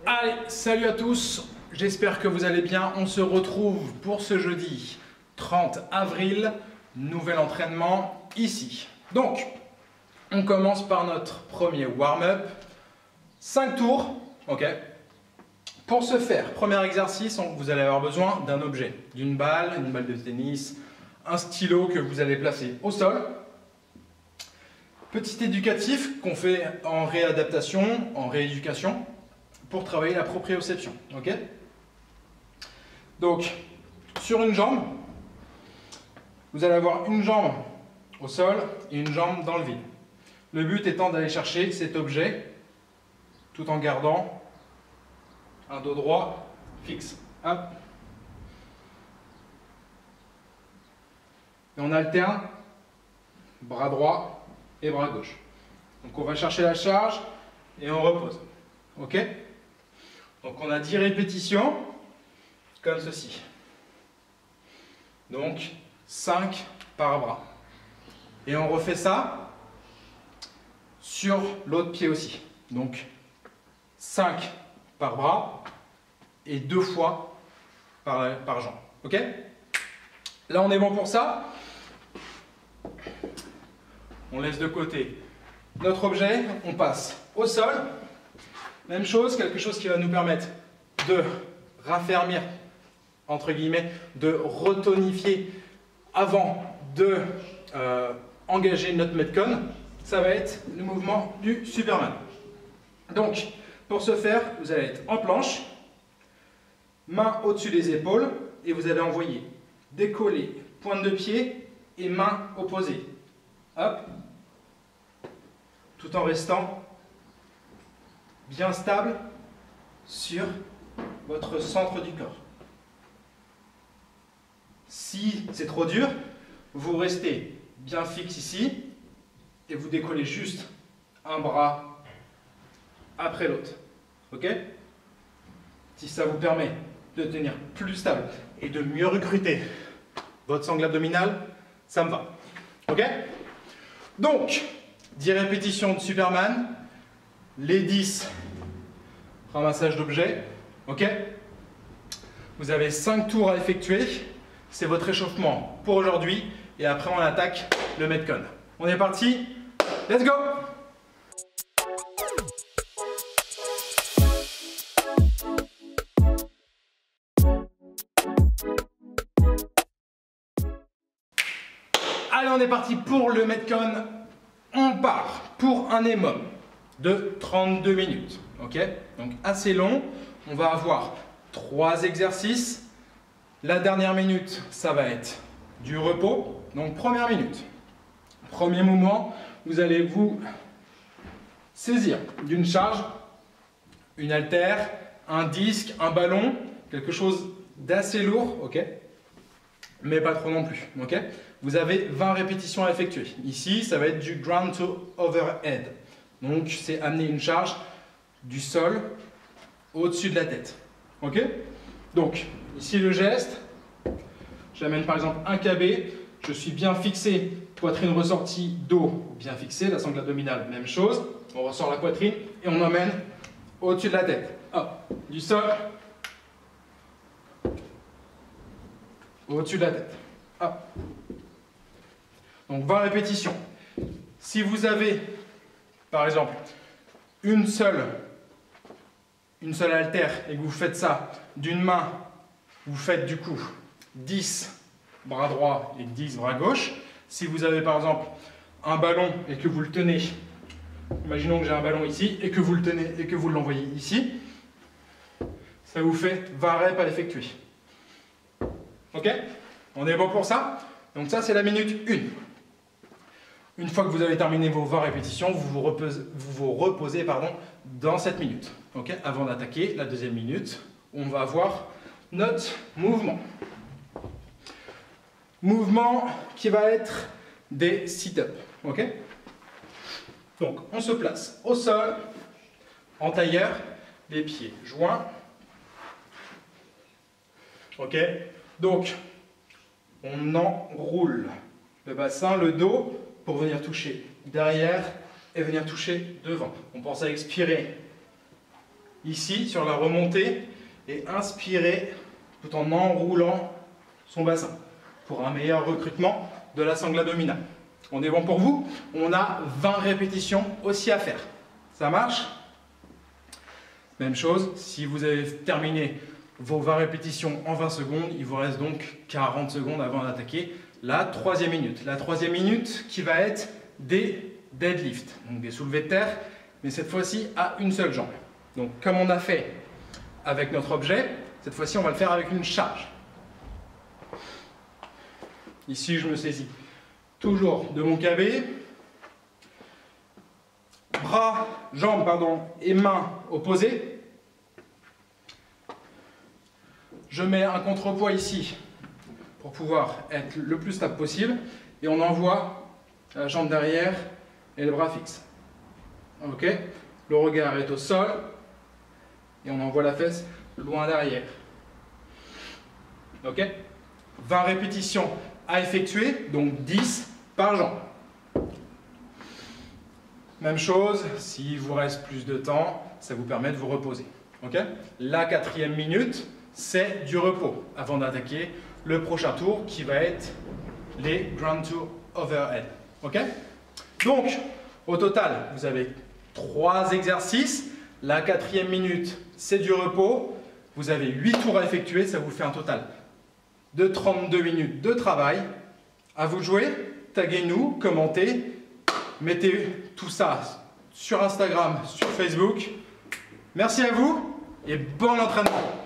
Allez, salut à tous, j'espère que vous allez bien. On se retrouve pour ce jeudi 30 avril, nouvel entraînement ici. Donc, on commence par notre premier warm-up, 5 tours, ok. Pour ce faire, premier exercice, vous allez avoir besoin d'un objet, d'une balle, une balle de tennis, un stylo que vous allez placer au sol. Petit éducatif qu'on fait en réadaptation, en rééducation, pour travailler la proprioception, ok. Donc, sur une jambe, vous allez avoir une jambe au sol et une jambe dans le vide. Le but étant d'aller chercher cet objet tout en gardant un dos droit fixe. Hop. Et on alterne bras droit et bras gauche. Donc on va chercher la charge et on repose. Ok? Donc on a 10 répétitions comme ceci. Donc 5 par bras. Et on refait ça sur l'autre pied aussi. Donc 5 par bras et 2 fois par jambe. Ok? Là on est bon pour ça. On laisse de côté notre objet, on passe au sol. Même chose, quelque chose qui va nous permettre de raffermir, entre guillemets, de retonifier avant de engager notre Metcon. Ça va être le mouvement du Superman. Donc, pour ce faire, vous allez être en planche, main au-dessus des épaules, et vous allez envoyer décoller pointe de pied et main opposée. Hop. Tout en restant bien stable sur votre centre du corps. Si c'est trop dur, vous restez bien fixe ici et vous décollez juste un bras après l'autre. Ok? Si ça vous permet de tenir plus stable et de mieux recruter votre sangle abdominale, ça me va. Ok? Donc, 10 répétitions de Superman, les 10 ramassage d'objets, ok. Vous avez 5 tours à effectuer, c'est votre échauffement pour aujourd'hui, et après on attaque le Metcon. On est parti, let's go! Allez, on est parti pour le Metcon. On part pour un EMOM de 32 minutes. Ok, donc assez long. On va avoir 3 exercices. La dernière minute, ça va être du repos. Donc première minute, premier mouvement, vous allez vous saisir d'une charge, une haltère, un disque, un ballon, quelque chose d'assez lourd, ok, mais pas trop non plus. Ok, vous avez 20 répétitions à effectuer. Ici, ça va être du ground to overhead. Donc c'est amener une charge du sol au-dessus de la tête. Ok? Donc, ici le geste, j'amène par exemple un KB, je suis bien fixé, poitrine ressortie, dos bien fixé, la sangle abdominale, même chose. On ressort la poitrine et on emmène au-dessus de la tête. Hop, du sol, au-dessus de la tête. Hop. Donc 20 répétitions. Si vous avez, par exemple, une seule haltère et que vous faites ça d'une main, vous faites du coup 10 bras droit et 10 bras gauche. Si vous avez par exemple un ballon et que vous le tenez, imaginons que j'ai un ballon ici et que vous le tenez et que vous l'envoyez ici, ça vous fait 20 reps à effectuer. Ok? On est bon pour ça? Donc ça c'est la minute 1. Une fois que vous avez terminé vos 20 répétitions, vous vous reposez dans cette minute. Okay, avant d'attaquer la deuxième minute, on va voir notre mouvement. Mouvement qui va être des sit-ups. Okay, donc on se place au sol, en tailleur, les pieds joints. Ok, donc on enroule le bassin, le dos, pour venir toucher derrière et venir toucher devant. On pense à expirer ici sur la remontée et inspirer tout en enroulant son bassin pour un meilleur recrutement de la sangle abdominale. On est bon pour vous? On a 20 répétitions aussi à faire. Ça marche? Même chose, si vous avez terminé vos 20 répétitions en 20 secondes, il vous reste donc 40 secondes avant d'attaquer la troisième minute. La troisième minute qui va être des deadlifts, donc des soulevés de terre, mais cette fois-ci à une seule jambe. Donc comme on a fait avec notre objet, cette fois-ci on va le faire avec une charge. Ici je me saisis toujours de mon KB, bras, jambes et mains opposées. Je mets un contrepoids ici pour pouvoir être le plus stable possible et on envoie la jambe derrière et le bras fixe. Ok? Le regard est au sol et on envoie la fesse loin derrière. Ok? 20 répétitions à effectuer, donc 10 par jambe. Même chose, s'il vous reste plus de temps, ça vous permet de vous reposer. Ok? La quatrième minute, c'est du repos avant d'attaquer le prochain tour qui va être les Ground to Overhead. Ok? Donc, au total, vous avez 3 exercices. La quatrième minute, c'est du repos. Vous avez 8 tours à effectuer. Ça vous fait un total de 32 minutes de travail. À vous de jouer. Taguez-nous, commentez. Mettez tout ça sur Instagram, sur Facebook. Merci à vous et bon entraînement.